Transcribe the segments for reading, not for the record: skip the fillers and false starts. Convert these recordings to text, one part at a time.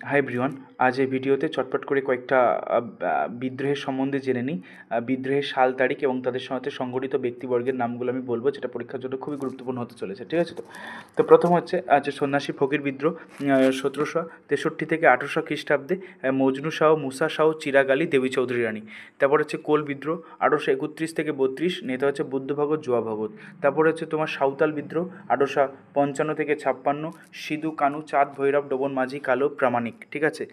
Hi everyone, আজ এই ভিডিওতে চটপট করে কয়েকটা বিদ্রোহের সম্বন্ধে জেনে নিই। বিদ্রোহের সাল তারিখ এবং তাদের সাথে সংগঠিত ব্যক্তিবর্গের নামগুলো আমি বলবো, যেটা পরীক্ষার জন্য খুবই গুরুত্বপূর্ণ হতে চলেছে। ঠিক আছে? তো প্রথম হচ্ছে সন্ন্যাসী ফকির বিদ্রোহ 1763 থেকে 1800 খ্রিস্টাব্দে। মজনু শাহ, মুসা শাহ, চিরাগ আলী, দেবী চৌধুরী রানী। তারপর হচ্ছে কোল বিদ্রোহ 1831 থেকে 32, নেতা হচ্ছে বুদ্ধ ভগত, জোয়া ভগত। তারপর হচ্ছে তোমার সাঁওতাল বিদ্রোহ 1855 থেকে 56, সিধু কানু, চাঁদ ভৈরব, ডোবন মাঝি, কালো, প্রামাণিক। ঠিক আছে?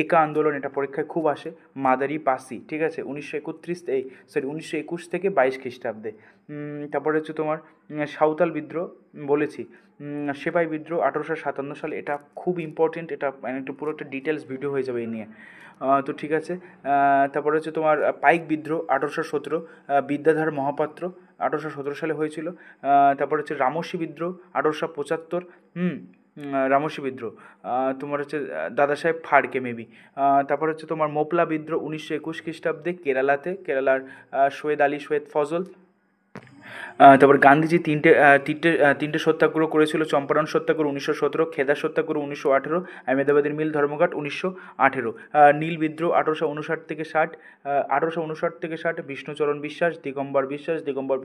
একা আন্দোলন, এটা পরীক্ষায় খুব আসে, মাদারি পাসি। ঠিক আছে? 1921 থেকে 22 খ্রিস্টাব্দে। তারপরে হচ্ছে তোমার সাঁওতাল বিদ্রোহ বলেছি। সেপাই বিদ্রোহ 1857 সালে, এটা খুব ইম্পর্টেন্ট, এটা একটু পুরো একটা ডিটেলস ভিডিও হয়ে যাবে এই নিয়ে। তো ঠিক আছে। তারপরে হচ্ছে তোমার পাইক বিদ্রোহ 1817, বিদ্যাধর মহাপাত্র 1817 সালে হয়েছিল। তারপর হচ্ছে রামসী বিদ্রোহ 1875। রামসী বিদ্রোহ তোমার হচ্ছে দাদা সাহেব ফাড়কে মেবি। তারপর হচ্ছে তোমার মোপলা বিদ্রোহ 1921 খ্রিস্টাব্দে, কেরালার সৈয়দ আলী, সৈয়দ ফজল। তারপর গান্ধীজি তিনটে সত্যাগ্রহ করেছিল। চম্পারণ সত্যাগ্রহ 1917, খেদা সত্যাগ্রহ 1918, আহমেদাবাদের মিল ধর্মঘট 1918। নীল বিদ্রোহ 1859 থেকে 60, 1859 থেকে 60, বিষ্ণুচরণ বিশ্বাস, দিগম্বর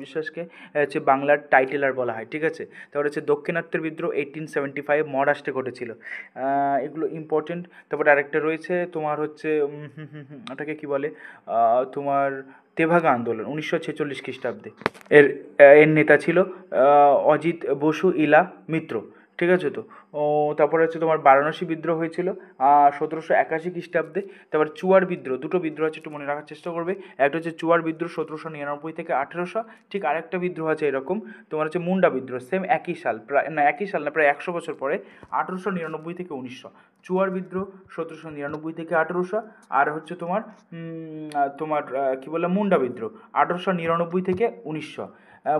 বিশ্বাসকে হচ্ছে বাংলার টাইটেলার বলা হয়। ঠিক আছে? তারপর হচ্ছে দক্ষিণাত্যের বিদ্রোহ 1875 মহারাষ্ট্রে ঘটেছিল। এগুলো ইম্পর্টেন্ট। তারপরে আরেকটা রয়েছে তোমার হচ্ছে ওটাকে কী বলে, তোমার তেভাগা আন্দোলন 1946 খ্রিস্টাব্দে। এর এর নেতা ছিল অজিত বসু, ইলা মিত্র। ঠিক আছে? তো তারপরে হচ্ছে তোমার বারাণসী বিদ্রোহ হয়েছিল 1781 খ্রিস্টাব্দে। তারপর চুয়ার বিদ্রোহ, দুটো বিদ্রোহ আছে, একটু মনে রাখার চেষ্টা করবে। একটা হচ্ছে চুয়ার বিদ্রোহ 1799 থেকে 1800। ঠিক আরেকটা বিদ্রোহ আছে এরকম, তোমার হচ্ছে মুন্ডা বিদ্রোহ, সেম একই সাল, প্রায় 100 বছর পরে, 1899 থেকে 1900। চুয়ার বিদ্রোহ 1799 থেকে 1800। আর হচ্ছে তোমার কী বলে, মুন্ডা বিদ্রোহ 1899 থেকে 1900।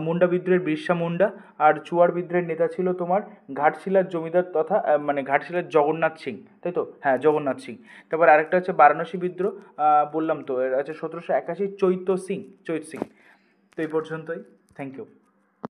মুন্ডা বিদ্রোহের বিরসা মুন্ডা। আর চুয়ার বিদ্রোহের নেতা ছিল তোমার ঘাটশিলার জমিদার তথা ঘাটশিলার জগন্নাথ সিং, তাই তো? হ্যাঁ, জগন্নাথ সিং। তারপর আরেকটা হচ্ছে বারাণসী বিদ্রোহ, বললাম তো, এর আছে 1781 চৈত সিং। তো এই পর্যন্তই। Thank you.